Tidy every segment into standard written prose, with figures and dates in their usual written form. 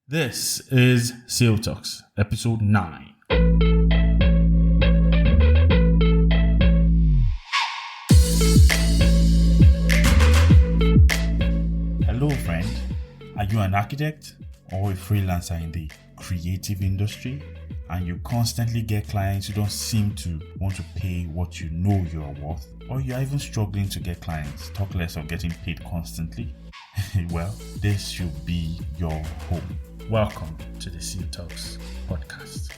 This is SILL Talks, episode 9. Hello, friend. Are you an architect or a freelancer in the creative industry and you constantly get clients who don't seem to want to pay what you know you're worth? Or you're even struggling to get clients, talk less of getting paid constantly? Well, this should be your home. Welcome to the SILL Talks podcast.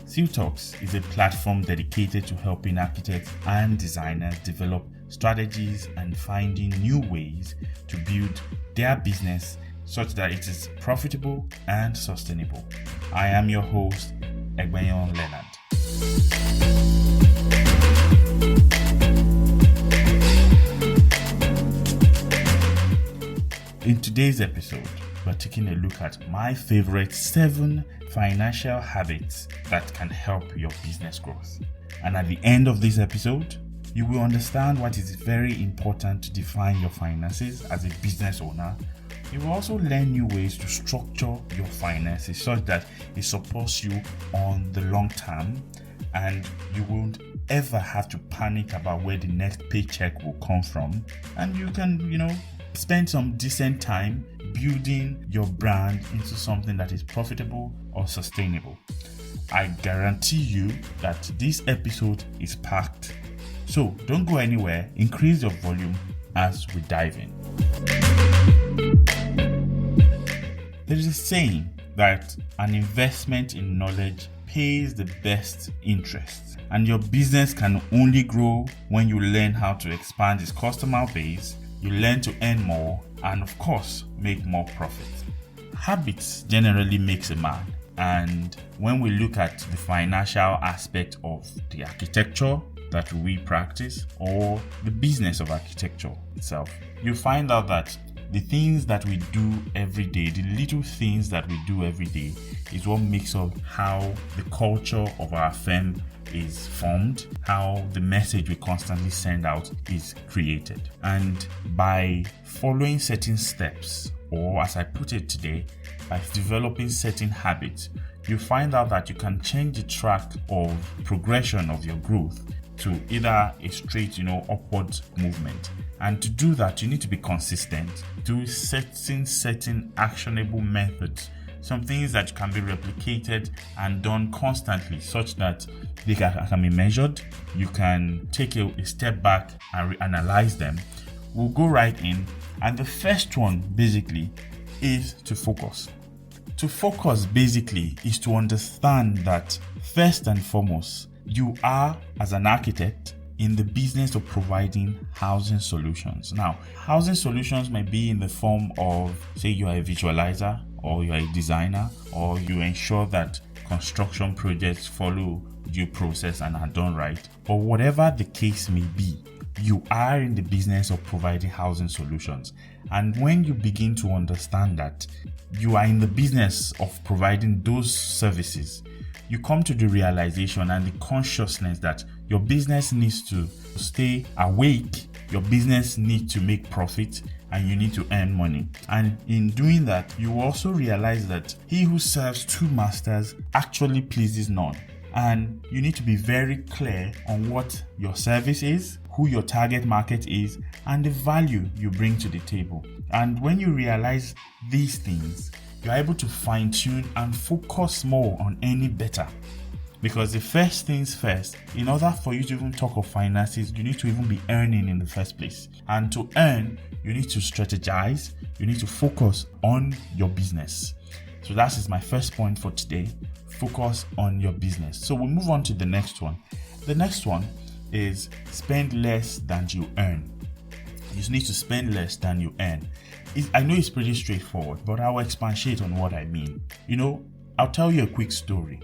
SILL Talks is a platform dedicated to helping architects and designers develop strategies and finding new ways to build their business such that it is profitable and sustainable. I am your host, Egbenyon Leonard. In today's episode, we're taking a look at my favorite 7 financial habits that can help your business growth. And at the end of this episode, you will understand what is very important to define your finances as a business owner. You will also learn new ways to structure your finances such that it supports you on the long term and you won't ever have to panic about where the next paycheck will come from. And you can, spend some decent time building your brand into something that is profitable or sustainable. I guarantee you that this episode is packed. So don't go anywhere, increase your volume as we dive in. There is a saying that an investment in knowledge pays the best interest, and your business can only grow when you learn how to expand its customer base, you learn to earn more, and of course, make more profit. Habits generally makes a man, and when we look at the financial aspect of the architecture that we practice or the business of architecture itself, you find out that the things that we do every day, the little things that we do every day, is what makes up how the culture of our firm is formed, how the message we constantly send out is created. And by following certain steps, or as I put it today, by developing certain habits, you find out that you can change the track of progression of your growth to either a straight, upward movement. And to do that, you need to be consistent, do certain actionable methods, some things that can be replicated and done constantly such that they can be measured. You can take a step back and analyze them. We'll go right in. And the first one basically is to focus. To focus basically is to understand that first and foremost, you are, as an architect, in the business of providing housing solutions. Now, housing solutions may be in the form of, say, you are a visualizer, or you are a designer, or you ensure that construction projects follow due process and are done right. But whatever the case may be, you are in the business of providing housing solutions. And when you begin to understand that you are in the business of providing those services, you come to the realization and the consciousness that your business needs to stay awake, your business needs to make profit, and you need to earn money. And in doing that, you also realize that he who serves 2 masters actually pleases none. And you need to be very clear on what your service is, who your target market is, and the value you bring to the table. And when you realize these things, you're able to fine-tune and focus more on earning better. Because the first things first, in order for you to even talk of finances, you need to even be earning in the first place. And to earn, you need to strategize, you need to focus on your business. So that is my first point for today. Focus on your business. So we'll move on to the next one. The next one is spend less than you earn. You need to spend less than you earn. I know it's pretty straightforward, but I will expatiate on what I mean. I'll tell you a quick story.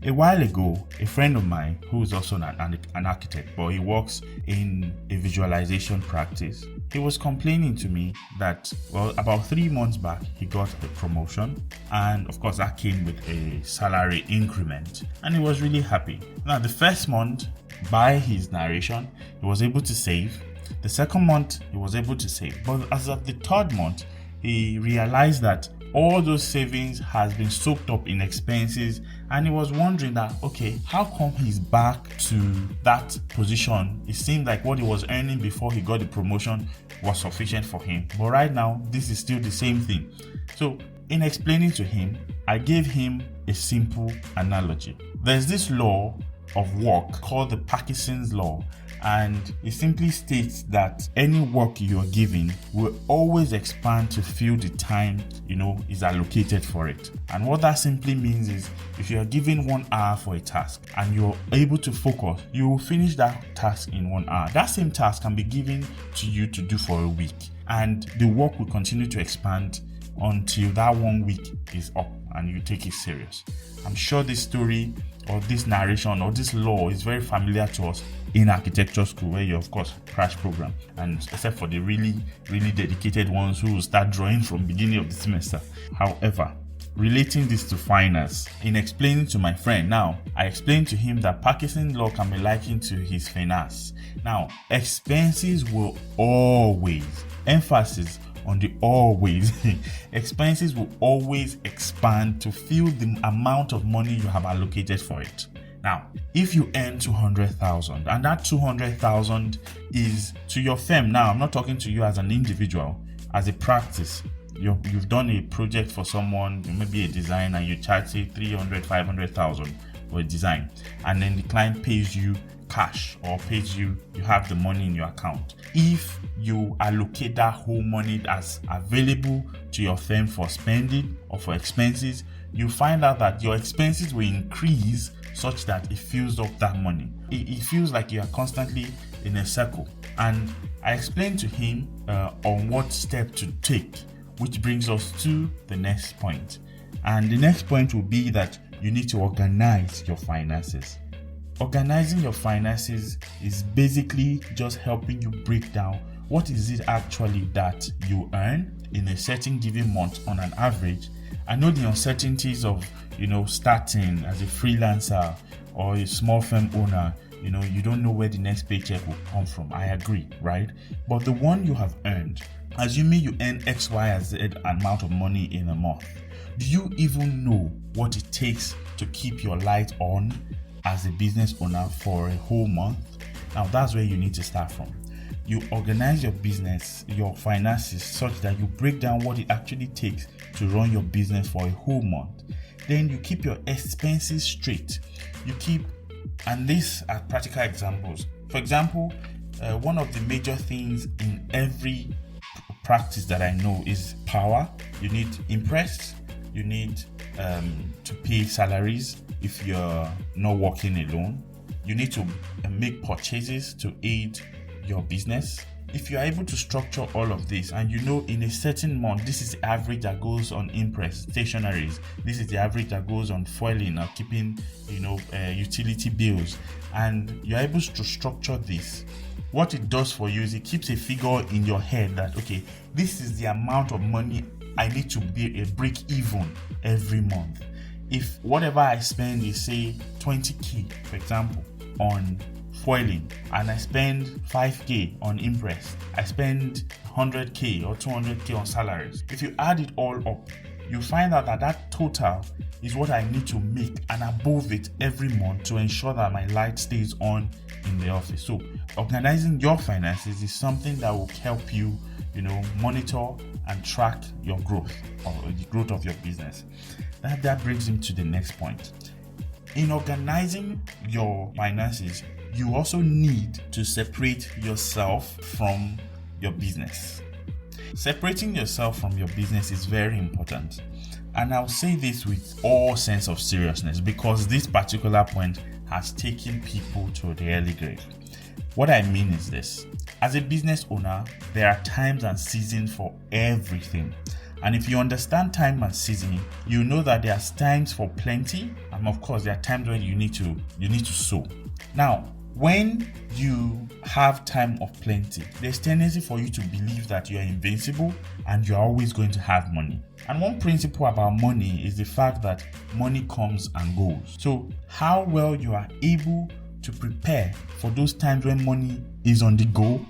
A while ago, a friend of mine who is also an architect, but he works in a visualization practice, he was complaining to me that, about 3 months back, he got a promotion. And of course, that came with a salary increment. And he was really happy. Now, the first month, by his narration, he was able to save. The second month, he was able to save. But as of the third month, he realized that all those savings has been soaked up in expenses, and he was wondering that, okay, how come he's back to that position? It seemed like what he was earning before he got the promotion was sufficient for him, but right now this is still the same thing. So in explaining to him, I gave him a simple analogy. There's this law of work called the Parkinson's law, and it simply states that any work you are given will always expand to fill the time is allocated for it. And what that simply means is, if you are given 1 hour for a task and you're able to focus, you will finish that task in 1 hour. That same task can be given to you to do for a week, and the work will continue to expand until that 1 week is up and you take it serious. I'm sure this story or this narration or this law is very familiar to us in architecture school, where you of course crash program, and except for the really dedicated ones who will start drawing from beginning of the semester. However, relating this to finance, in explaining to my friend, now I explained to him that Parkinson's law can be likened to his finance. Now, expenses will always, emphasis on the always, expenses will always expand to fill the amount of money you have allocated for it. Now, if you earn 200,000 and that 200,000 is to your firm, now I'm not talking to you as an individual, as a practice. You've done a project for someone, maybe a design, and you charge say 300, 500,000 for a design, and then the client pays you cash or pays you have the money in your account. If you allocate that whole money as available to your firm for spending or for expenses, you find out that your expenses will increase such that it fills up that money. It feels like you are constantly in a circle. And I explained to him on what step to take, which brings us to the next point. And the next point will be that you need to organize your finances. Organizing your finances is basically just helping you break down what is it actually that you earn in a certain given month on an average. I know the uncertainties of starting as a freelancer or a small firm owner. You don't know where the next paycheck will come from. I agree, right? But the one you have earned, assuming you earn X, Y, and Z amount of money in a month, do you even know what it takes to keep your light on as a business owner for a whole month? Now that's where you need to start from. You organize your business, your finances, such that you break down what it actually takes to run your business for a whole month. Then you keep your expenses straight. And these are practical examples. For example, one of the major things in every practice that I know is power. You need impress. You need to pay salaries if you're not working alone. You need to make purchases to aid your business. If you are able to structure all of this, and in a certain month, this is the average that goes on impress, stationaries, this is the average that goes on foiling or keeping utility bills, and you're able to structure this, what it does for you is it keeps a figure in your head that, okay, this is the amount of money I need to be a break even every month. If whatever I spend is say 20k, for example, on foiling, and I spend 5k on impress, I spend 100k or 200k on salaries. If you add it all up, you find out that total is what I need to make and above it every month to ensure that my light stays on in the office. So organizing your finances is something that will help you, monitor and track your growth or the growth of your business. That brings me to the next point. In organizing your finances, you also need to separate yourself from your business. Separating yourself from your business is very important. And I'll say this with all sense of seriousness because this particular point has taken people to the early grave. What I mean is this. As a business owner, there are times and seasons for everything. And if you understand time and season, you know that there's times for plenty, and of course there are times when you need to sow. Now, when you have time of plenty, there's tendency for you to believe that you are invincible and you're always going to have money. And one principle about money is the fact that money comes and goes. So how well you are able to prepare for those times when money is on the go,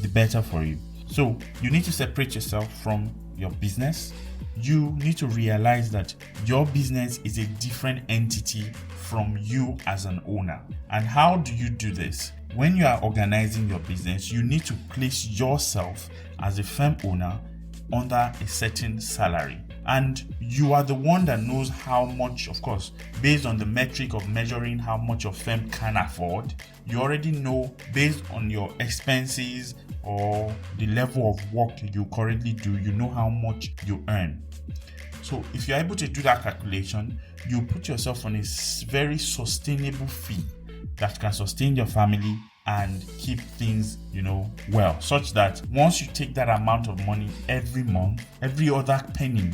the better for you. So you need to separate yourself from your business, you need to realize that your business is a different entity from you as an owner. And how do you do this? When you are organizing your business, you need to place yourself as a firm owner under a certain salary. And you are the one that knows how much, of course, based on the metric of measuring how much your firm can afford. You already know based on your expenses or the level of work you currently do, you know how much you earn. So if you're able to do that calculation, you put yourself on a very sustainable fee that can sustain your family and keep things, well, such that once you take that amount of money every month, every other penny,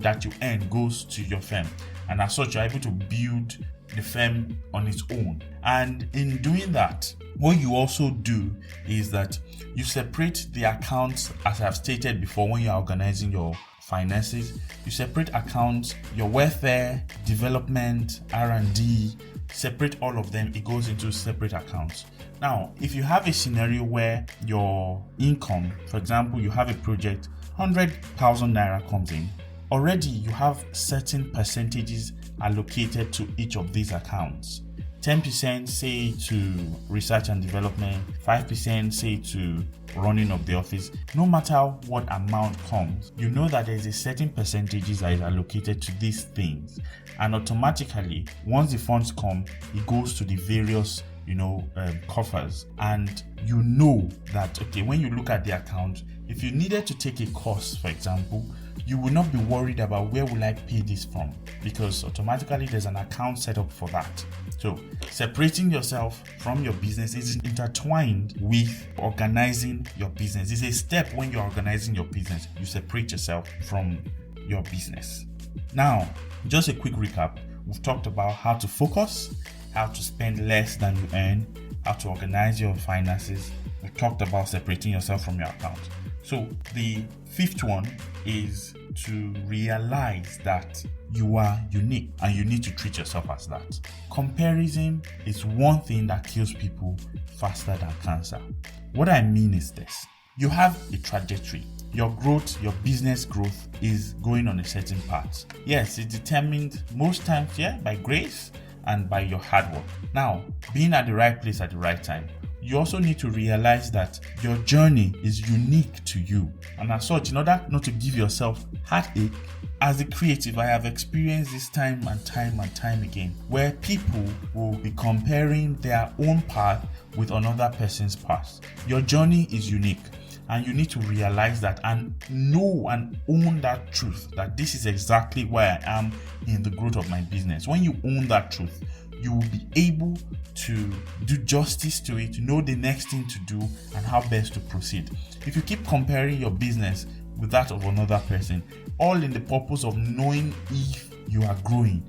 that you earn goes to your firm. And as such, you're able to build the firm on its own. And in doing that, what you also do is that you separate the accounts, as I've stated before, when you're organizing your finances. You separate accounts, your welfare, development, R&D, separate all of them. It goes into separate accounts. Now, if you have a scenario where your income, for example, you have a project, 100,000 naira comes in, already you have certain percentages allocated to each of these accounts. 10% say to research and development, 5% say to running of the office. No matter what amount comes, you know that there's a certain percentages that is allocated to these things. And automatically, once the funds come, it goes to the various coffers. And you know that, okay, when you look at the account, if you needed to take a course, for example, you will not be worried about where will I pay this from, because automatically there's an account set up for that. So separating yourself from your business is intertwined with organizing your business. It's a step when you're organizing your business. You separate yourself from your business. Now, just a quick recap. We've talked about how to focus, how to spend less than you earn, how to organize your finances. We talked about separating yourself from your account. So the fifth one is to realize that you are unique and you need to treat yourself as that. Comparison is one thing that kills people faster than cancer. What I mean is this. You have a trajectory. Your growth, your business growth is going on a certain path. Yes, it's determined most times, by grace and by your hard work. Now, being at the right place at the right time, you also need to realize that your journey is unique to you. And as such, in order not to give yourself heartache, as a creative, I have experienced this time and time again, where people will be comparing their own path with another person's path. Your journey is unique. And you need to realize that and know and own that truth, that this is exactly where I am in the growth of my business. When you own that truth, you will be able to do justice to it, to know the next thing to do and how best to proceed. If you keep comparing your business with that of another person, all in the purpose of knowing if you are growing,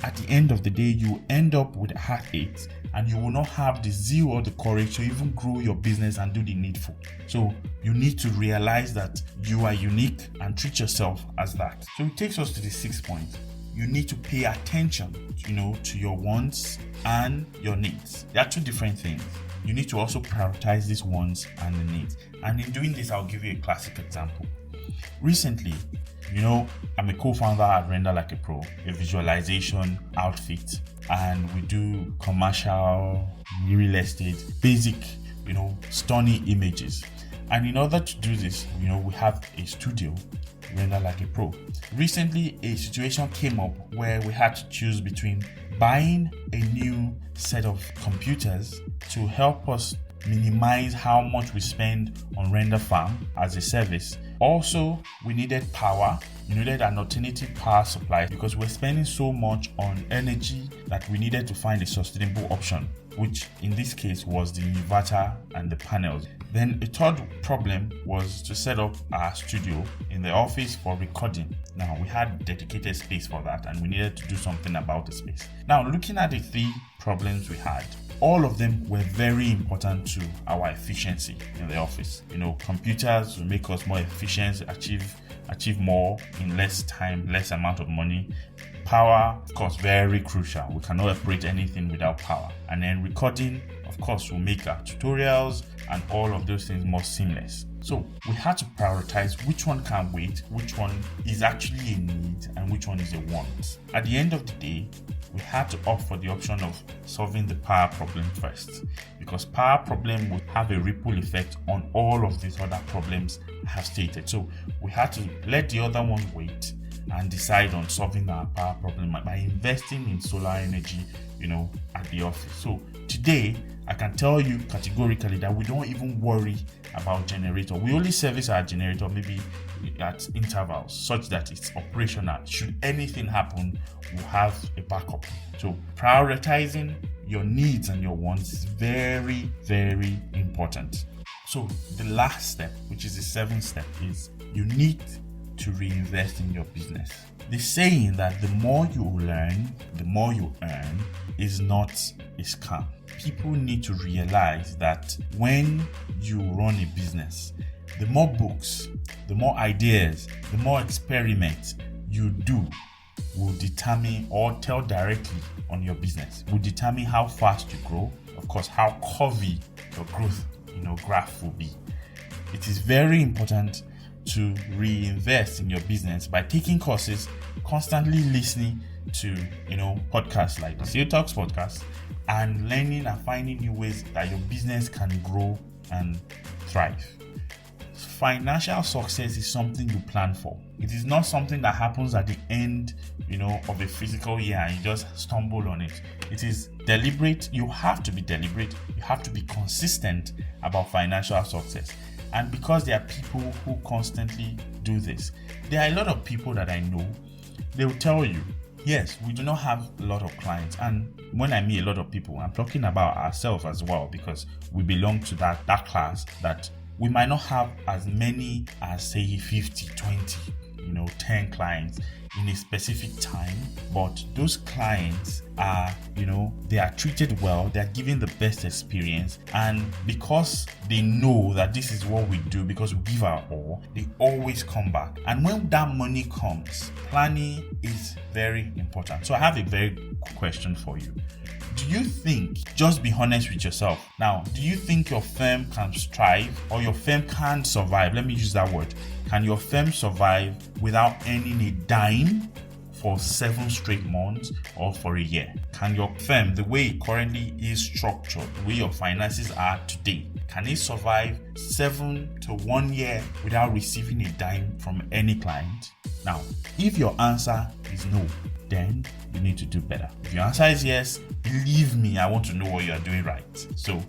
at the end of the day, you end up with heartaches and you will not have the zeal or the courage to even grow your business and do the needful. So you need to realize that you are unique and treat yourself as that. So it takes us to the sixth point. You need to pay attention, to your wants and your needs. They are two different things. You need to also prioritize these wants and the needs. And in doing this, I'll give you a classic example. Recently, I'm a co-founder at Render Like a Pro, a visualization outfit, and we do commercial, real estate, basic, stunning images. And in order to do this, we have a studio, Render Like a Pro. Recently, a situation came up where we had to choose between buying a new set of computers to help us minimize how much we spend on Render Farm as a service. Also, we needed power. You needed an alternative power supply because we're spending so much on energy that we needed to find a sustainable option, which in this case was the inverter and the panels. Then a third problem was to set up our studio in the office for recording. Now, we had dedicated space for that and we needed to do something about the space. Now, looking at the three problems we had, all of them were very important to our efficiency in the office. Computers will make us more efficient, achieve more in less time, less amount of money. Power, of course, very crucial. We cannot operate anything without power. And then recording, of course, will make our tutorials and all of those things more seamless. So we had to prioritize which one can wait, which one is actually a need, and which one is a want. At the end of the day, we had to opt for the option of solving the power problem first, because power problem would have a ripple effect on all of these other problems I have stated. So we had to let the other one wait and decide on solving our power problem by investing in solar energy, at the office. So today, I can tell you categorically that we don't even worry about generator. We only service our generator maybe at intervals such that it's operational. Should anything happen, we'll have a backup. So prioritizing your needs and your wants is very, very important. So the last step, which is the seventh step, is you need to reinvest in your business. The saying that the more you learn, the more you earn is not a scam. People need to realize that when you run a business, the more books, the more ideas, the more experiments you do will determine, or tell directly on your business, will determine how fast you grow, of course, how curvy your growth graph will be. It is very important to reinvest in your business by taking courses, constantly listening to podcasts like the SILL Talks podcast, and learning and finding new ways that your business can grow and thrive. Financial success is something you plan for. It is not something that happens at the end of a physical year and you just stumble on it. It is deliberate. You have to be deliberate. You have to be consistent about financial success. And because there are people who constantly do this, there are a lot of people that I know, they will tell you, yes, we do not have a lot of clients. And when I mean a lot of people, I'm talking about ourselves as well, because we belong to that class that we might not have as many as say 50, 20, 10 clients in a specific time, but those clients are, they are treated well, they're given the best experience, and because they know that this is what we do, because we give our all, they always come back. And when that money comes, planning is very important. So I have a very quick question for you. Do you think, just be honest with yourself now, do you think your firm can strive, or your firm can survive? Let me use that word. Can your firm survive without earning a dime for 7 straight months or for a year? Can your firm, the way it currently is structured, the way your finances are today, can it survive 7 to 1 year without receiving a dime from any client? Now, if your answer is no, then you need to do better. If your answer is yes, believe me, I want to know what you are doing right. So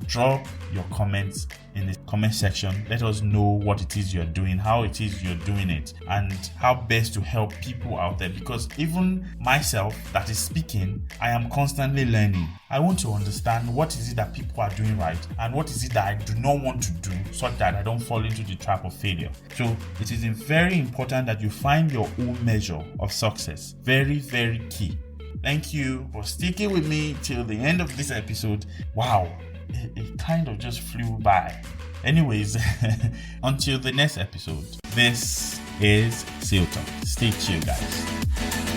drop your comments in the comment section. Let us know what it is you're doing, how it is you're doing it, and how best to help people out there. Because even myself that is speaking, I am constantly learning. I want to understand what is it that people are doing right and what is it that I do not want to do, so that I don't fall into the trap of failure. So it is very important that you find your own measure of success. Very, very key. Thank you for sticking with me till the end of this episode. Wow, it kind of just flew by. Anyways, until the next episode, this is SILL Talk. Stay chill, guys.